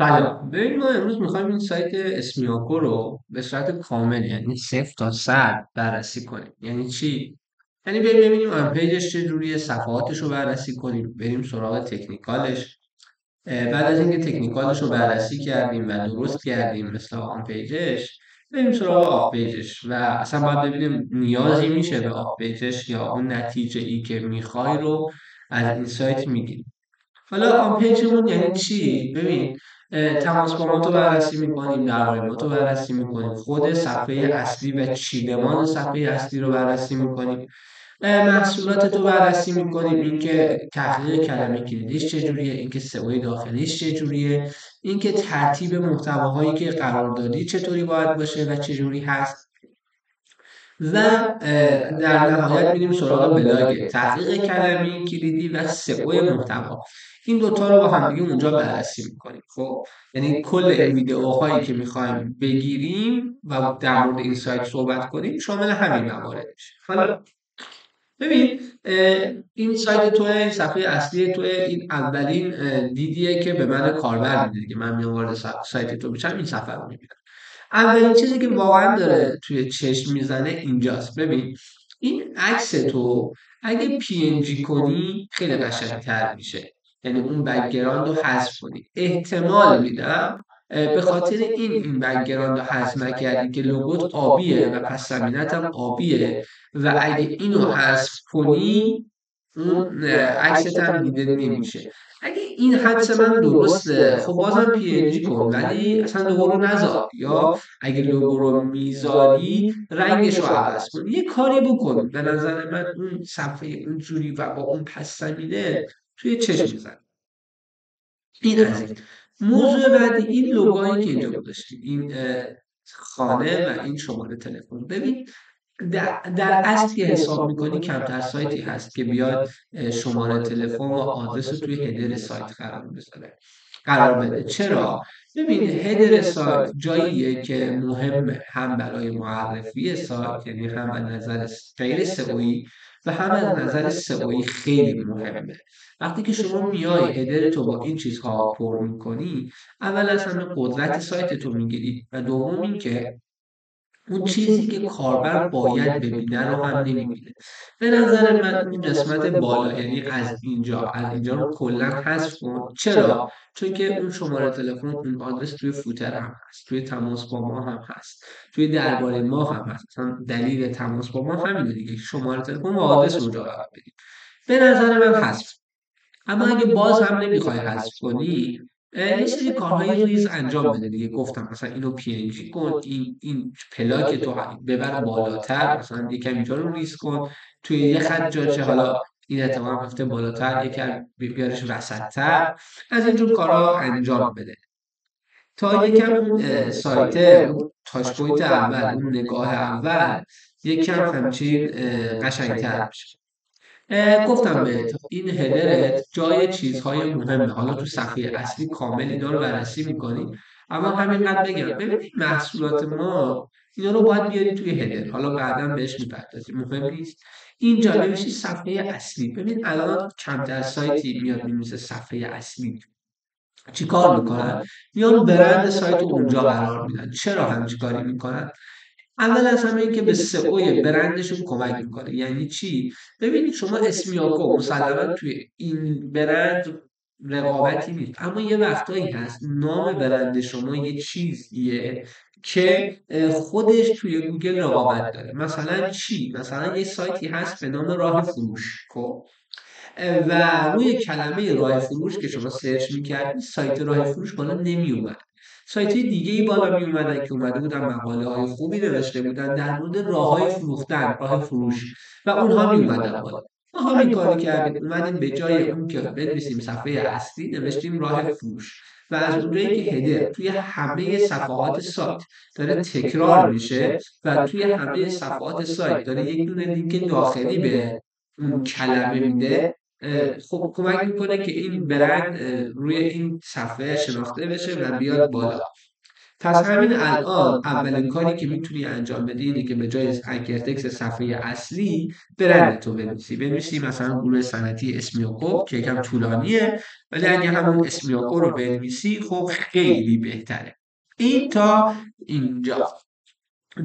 سلام. ببین ما امروز میخوایم این سایت اسمیاکو رو به صورت کامل، یعنی صفر تا صد بررسی کنیم. یعنی چی؟ یعنی بریم ببینیم آن پیجش چجوریه، صفحاتش رو بررسی کنیم، بریم سراغ تکنیکالش. بعد از اینکه تکنیکالش رو بررسی کردیم و درست کردیم مثل آن پیجش، بریم سراغ آف پیجش و اصلا باید ببینیم نیازی میشه به آف پیجش یا اون نتیجه ای که میخوای رو از این سایت میگیری. حالا آن پیجمون یعنی چی؟ ببین، تماس با ما تو بررسی میکنیم، درباره ما تو بررسی میکنیم، خود صفحه اصلی و چیدمان صفحه اصلی رو بررسی میکنیم، محصولات تو بررسی میکنیم، اینکه تحقیق کلمه کلیدیش چجوریه، اینکه سئو داخلیش چجوریه، اینکه ترتیب محتواهایی که قرار دادی چطوری باید باشه و چجوری هست. و در نهایت میریم سراغ بلاگ تحقیق کلمه کلیدی و سئو محتوا. این دوتا رو با همدیگه اونجا بررسی میکنیم. خب یعنی کل این ویدیوهایی که میخوایم بگیریم و در مورد این سایت صحبت کنیم شامل همین موارد میشه. حالا ببین، این سایت توه، این صفحه اصلی توه، این اولین دیدیه که به من کاربر میده دیگه. من میام وارد سایت تو بشم، این صفحه رو میبینم. اولین چیزی که واقعا داره توی چشم میزنه اینجاست. ببین، این عکس تو اگه پی ان جی کنی خیلی قشنگتر میشه، یعنی اون بکگراند رو حذف کنی. احتمال میدم به خاطر این بکگراند رو حذف نکردی که لوگوت آبیه و پس زمینت هم آبیه و اگه اینو حذف کنی اون عکست هم دیده نمیشه. اگه این حدس من درسته، خب بازم پی ان جی کن ولی اصلا لوگو رو نذار، یا اگه لوگو رو میذاری رنگش رو عوض کن، یه کاری بکن. به نظر من اون صفحه اونجوری و با اون پس زمینه توی چشم میزن. این از این. موضوع بعدی این لوگویی که اینجا گذاشتیم، این خانه و این شماره تلفن. ببین، در اصل که حساب میکنی کمتر سایتی هست که بیاد شماره تلفن و آدرس رو توی هدر سایت قرار بده. چرا؟ ببین، هدر سایت جاییه که مهمه، هم برای معرفی سایت، یعنی هم از نظر غیر سئویی و هم از نظر سئویی خیلی مهمه. وقتی که شما میای هدر تو با این چیزها پر میکنی، اول از همه قدرت سایت تو میگیری و دوم اینکه اون چیزی که کاربر باید ببینه رو هم نمیبینه. به نظر من اون قسمت بالا، یعنی از اینجا رو کلا حذف کن. چرا؟ چون که اون شماره تلفن، اون آدرس توی فوتر هم هست، توی تماس با ما هم هست، توی درباره ما هم هست. مثلا دلیل تماس با ما همینه دیگه، شماره تلفن و آدرس اونجا قرار بدیم. به نظر من حذف. اما اگه باز هم نمیخوای حذف کنی، یه سری کارهای ریز انجام بده دیگه. گفتم مثلا اینو پی ان جی کن، این پلاک تو ببر بالاتر، مثلا یکم اینجا رو ریز کن، توی یه خط جاشه، حالا این احتمال رفته بالاتر، یکم بیارش وسط‌تر. از اینجور کارا انجام بده تا یکم اون سایت، اون تاچ پوینت اول، اون نگاه اول یکم همچین قشنگتر بشه. گفتم بهت این هدرت جای چیزهای مهمه. حالا تو صفحه اصلی کامل اینا رو بررسی میکنی، اما همینقدر بگم. ببینید محصولات ما اینا رو باید بیاری توی هدر، حالا بعدا بهش میپردازیم، مهم نیست. اینجا نمیشه صفحه اصلی. ببین الان کمتر سایتی میاد میمیسه صفحه اصلی. چیکار میکنن؟ میان برند سایت رو اونجا قرار میدن. چرا همچین کاری میکنن؟ اول از همه این که به سئو برندشون کمک میکنه. یعنی چی؟ ببینید شما اسمیاکو مسلما توی این برند رقابتی نیست، اما یه وقتایی هست نام برند شما یه چیزیه که خودش توی گوگل رقابت داره. مثلا چی؟ مثلا یه سایتی هست به نام راه فروش. خب و روی کلمه راه فروش که شما سرچ میکردی، سایت راه فروش بالا نمیومد. سایت های دیگه ای بالا می اومدن که اومده بودن مقاله های خوبی نوشته بودن در مورد راه های فروختن، راه فروش، و اونها می اومدن بالا. ما همین کاری کردیم، اومدیم به جای اون که بنویسیم صفحه اصلی نوشتیم راه فروش، و از اونجایی که هدر توی همه صفحات سایت داره تکرار میشه و توی همه صفحات سایت داره یک دونه لینک داخلی به اون کلمه میده، خب کمک میکنه که این برند روی این صفحه شناخته بشه و بیاد بالا. پس همین الان اولین کاری که میتونی انجام بدی اینه که به جای انکر تکست صفحه اصلی برند تو بنویسی مثلا گروه صنعتی اسمیوکو که یکم طولانیه، ولی اگه همون اسمیوکو رو بنویسی خب خیلی بهتره. این تا اینجا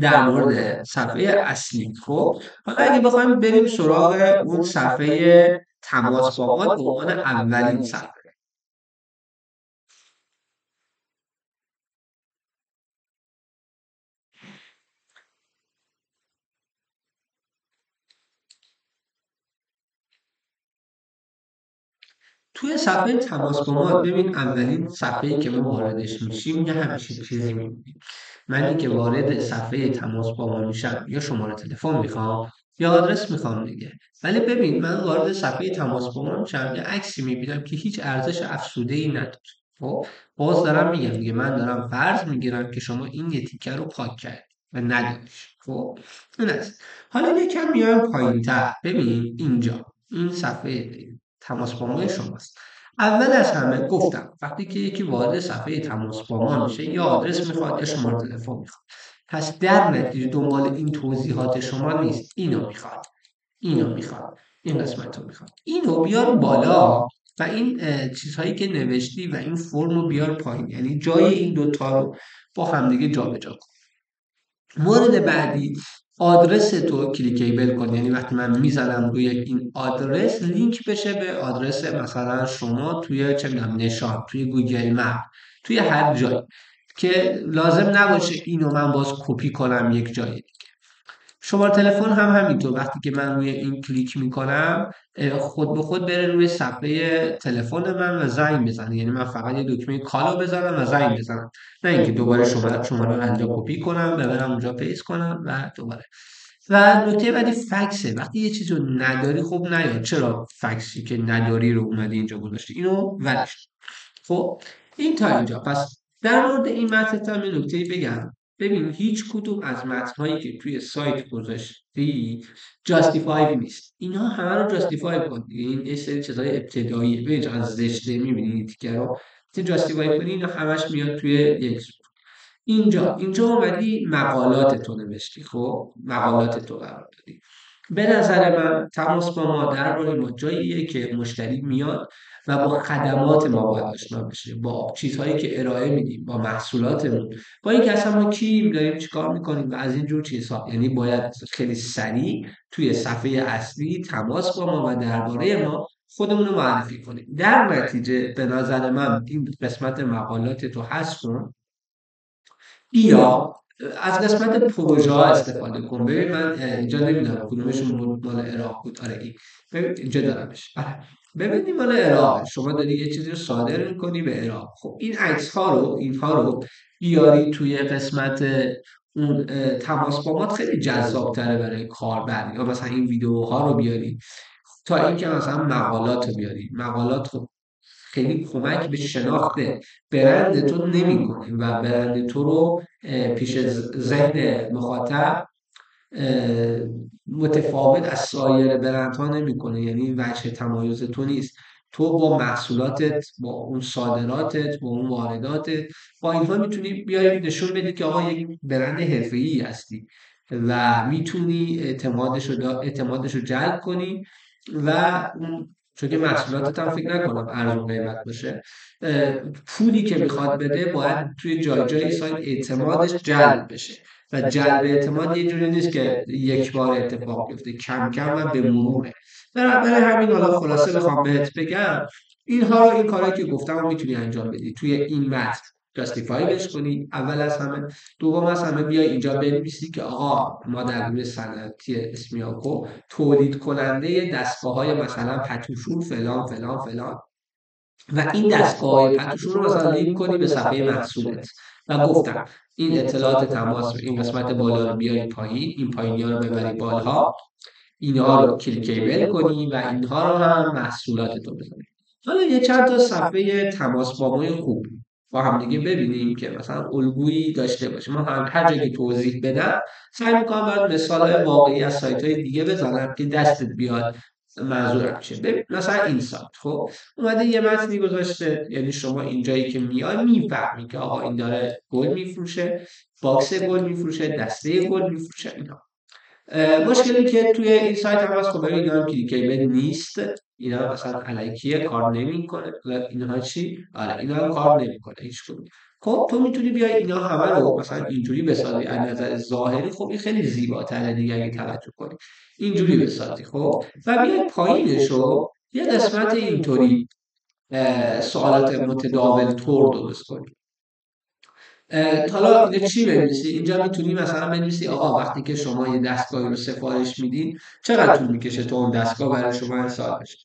در مورد صفحه اصلی. خب حالا اگه بخوایم بریم سراغ اون صفحه تماس با ما به عنوان اولین صفحه. توی صفحه تماس با ما ببین اولین صفحه‌ای که ما واردش میشیم یه همچین چیزی می‌بینیم. منی که وارد صفحه تماس با ما میشم یا شماره تلفن میخوام یا آدرس میخوام دیگه. ولی ببین من وارد صفحه تماس با ما میشم یه عکسی میبینم که هیچ ارزش افزوده‌ای نداره. خب باز دارم میگم دیگه، من دارم فرض میگیرم که شما این یه تیکه رو پاک کردید و نداریش. خب این است. حالا یکم میایم پایین‌تر. ببین اینجا این صفحه تماس با ما شماست. اول از همه گفتم وقتی که یکی وارد صفحه تماس با ما میشه یا آدرس میخواد یا شماره تلفن میخواد. پس در نتیجه دنبال این توضیحات شما نیست، اینو میخواد، اینو میخواد، این قسمت رو میخواد، اینو بیار بالا و این چیزهایی که نوشتی و این فرم رو بیار پایین، یعنی جای این دوتا رو با همدیگه جابجا کن. مورد بعدی آدرس تو کلیکیبل کن، یعنی وقتی من میزنم روی این آدرس لینک بشه به آدرس مثلا شما توی چه میدونم نشان، توی گوگل مپ، توی هر جایی که لازم نباشه اینو من باز کپی کنم یک جایی. شماره تلفن هم همینطور، وقتی که من روی این کلیک میکنم خود به خود بره روی صفحه تلفن من و زنگ بزنه، یعنی من فقط یه دکمه کالو بزنم و زنگ بزنم، نه اینکه دوباره شماره رو اینجا کپی کنم ببرم اونجا پیست کنم و دوباره. و نکته بعدی فکسه. وقتی یه چیزی رو نداری خب نیاد، چرا فکسی که نداری رو اومدی اینجا گذاشتی، اینو ولش. خب این تا اینجا. پس در مورد این متن هم یه نکته بگم. ببین هیچ کدوم از متن‌هایی که توی سایت گذاشتی جاستیفای نیست. اینا همه رو جاستیفای کن. این یه سری چیزای ابتداییه. ببین از زشته می‌بینی تیکه رو جاستیفای کنی اینا همش میاد توی یک. اینجا اومدی مقالات تو نوشتی. خب مقالات تو قرار دادی. به نظر من تماس با ما درباره ما جاییه که مشتری میاد و با خدمات ما باید آشنا بشه، با چیزهایی که ارائه میدیم، با محصولاتمون، با اینکه اصلا ما کیم، داریم چیکار میکنیم و از این جور چیزها. یعنی باید خیلی سریع توی صفحه اصلی تماس با ما و درباره ما خودمون رو معرفی کنیم. در نتیجه به نظر من این قسمت مقالات تو حذف کن، یا از قسمت پروژه ها استفاده کن. ببین من اینجا نمیدونم کدومشون مال عراق بود. آره این ببین اینجا دارمش. آره ببینی مال عراق، شما داری یه چیزی رو صادر میکنی به عراق. خب این عکس ها رو اینها رو بیاری توی قسمت اون تماس با ما خیلی جذاب تره برای کاربر، یا مثلا این ویدیوها رو بیاری تا اینکه مثلا مقالات رو بیاری. مقالات خب خیلی کمک به شناخت برند تو نمیکنه و برند تو رو پیش ذهن مخاطب متفاوت از سایر برندها نمیکنه، یعنی وجه تمایز تو نیست. تو با محصولاتت، با اون صادراتت، با اون وارداتت، با اینها میتونی بیای نشون بدی که آقا یک برند حرفه‌ای هستی و میتونی اعتمادش رو جلب کنی و اون چون که محصولاتت هم فکر نکنم ارزون قیمت باشه، پولی که میخواد بده باید توی جای جای سایت اعتمادش جلب بشه و جلب اعتماد یه جوری نیست که یک بار اتفاق بیفته، کم کم و به مروره. برای همین حالا خلاصه بخوام بهت بگم اینها رو، این کارهایی که گفتم رو میتونی انجام بدی توی این متن، جاستیفای بهش کنی اول از همه. دوم از همه بیای اینجا بنویسی که آقا ما در گروه صنعتی اسمیاکو تولید کننده دستگاه های مثلا پتوشون فلان فلان فلان و این دستگاه پتوشون رو مثلا لینک کنی به صفحه محصولت و گفتم این اطلاعات تماس این قسمت بالا رو بیاری پایین، این پایینی ها رو ببری بالا، اینها رو کلیکیبل کنی و اینها رو هم محصولات تو بزنی. حالا یه چند تا صفحه تماس با ما خوب با هم دیگه ببینیم که مثلا الگویی داشته باشه. ما هم هر جایی توضیح بدم سعی میکنم باید مثال واقعی از سایت های دیگه بزنم که دستت بیاد منظورم چیه؟ ببین مثلا این سایت خب اومده یه متنی گذاشته، یعنی شما اینجایی که میای میفهمی که آقا این داره گل میفروشه، باکس گل میفروشه، دسته گل میفروشه اینا. مشکلی که توی این سایت هم هست، خب اینا هم کلیکیبل نیست، اینا مثلا الکیه، کار نمیکنه. اینها چی؟ آره اینا هم کار نمیکنه هیچ کدوم. خب تو میتونی بیای اینا همه رو مثلا اینجوری بسازی از نظر ظاهری، خب این خیلی زیباتره دیگه اگه توجه کنی اینجوری بسازی. خب و بیای پایینش رو یه قسمت اینطوری سوالات متداول طور درست کنی. حالا اینجا چی بنویسی؟ اینجا میتونی مثلا بنویسی آقا وقتی که شما یه دستگاهی رو سفارش میدین چقدر طول میکشه تا اون دستگاه برای شما ارسال بشه.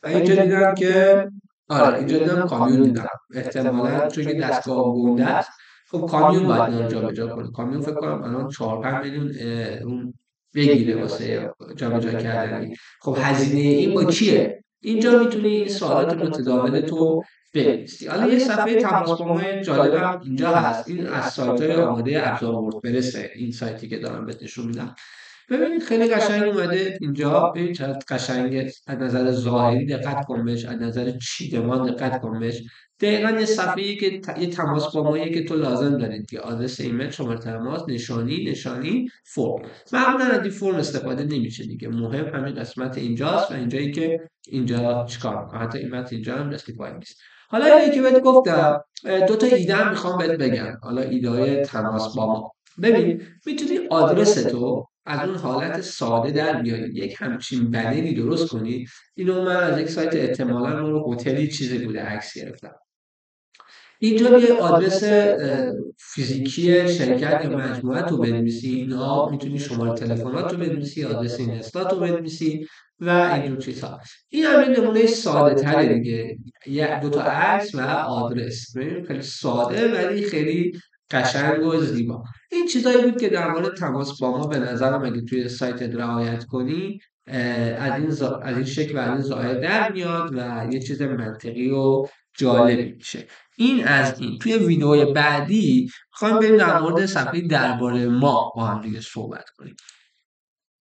و اینجا دیدم که آره اینجا دیدم کامیون دیدم، احتمالاً چون که دستگاه گنده است خب کامیون باید اینا رو جابجا کنه. کامیون فکر کنم الان 4-5 میلیون اون بگیره واسه جابجا کردن. خب هزینه این با کیه؟ اینجا میتونی این سوالات متداول تو بنویسی. حالا یه صفحه تماس با ما جالبم اینجا هست، این از سایت‌های آماده ابزار وردپرسه، این سایتی که دارم بهت نشون میدم. ببینید خیلی قشنگ اومده اینجا، ببینید چقدر قشنگه از نظر ظاهری، دقت کن بهش، از نظر چیدمان دقت کن بهش. دقیقا یه صفحه‌ای که یه تماس با مایی که تو لازم دارید که آدرس ایمیل، شماره تماس، نشانی فرم. معمولا از این فرم استفاده نمیشه دیگه، مهم همین قسمت اینجاست و اینجایی که اینجا چیکار می‌کنه. حتی این متن اینجا هم اسکیپای نیست. حالا اینی که بهت گفتم دو تا ایده هم میخوام بهت بگم، حالا ایده تماس با ما. ببین میتونی آدرس تو از اون حالت ساده در بیاری، یک همچین بنری درست کنی. اینو من از یک سایت احتمالاً رو هتلی چیزی بوده عکس گرفتم. اینجا یه آدرس فیزیکی شرکت یا مجموعه تو بنویسی، اینها میتونی شماره تلفنات رو بنویسی، آدرس اینستا رو بنویسی و اینجور چیزها. این هم یه نمونه ساده تره دیگه، یه دو تا عکس و آدرس، خیلی ساده ولی خیلی قشنگ و زیبا. این چیزایی بود که در مورد تماس با ما به نظرم اگه توی سایت رعایت کنی از این شکل و از این ظاهر در میاد و یه چیز منطقی و جالبی میشه. این از این. توی ویدیوی بعدی میخوایم بریم در مورد صفحه درباره ما با هم دیگه صحبت کنیم.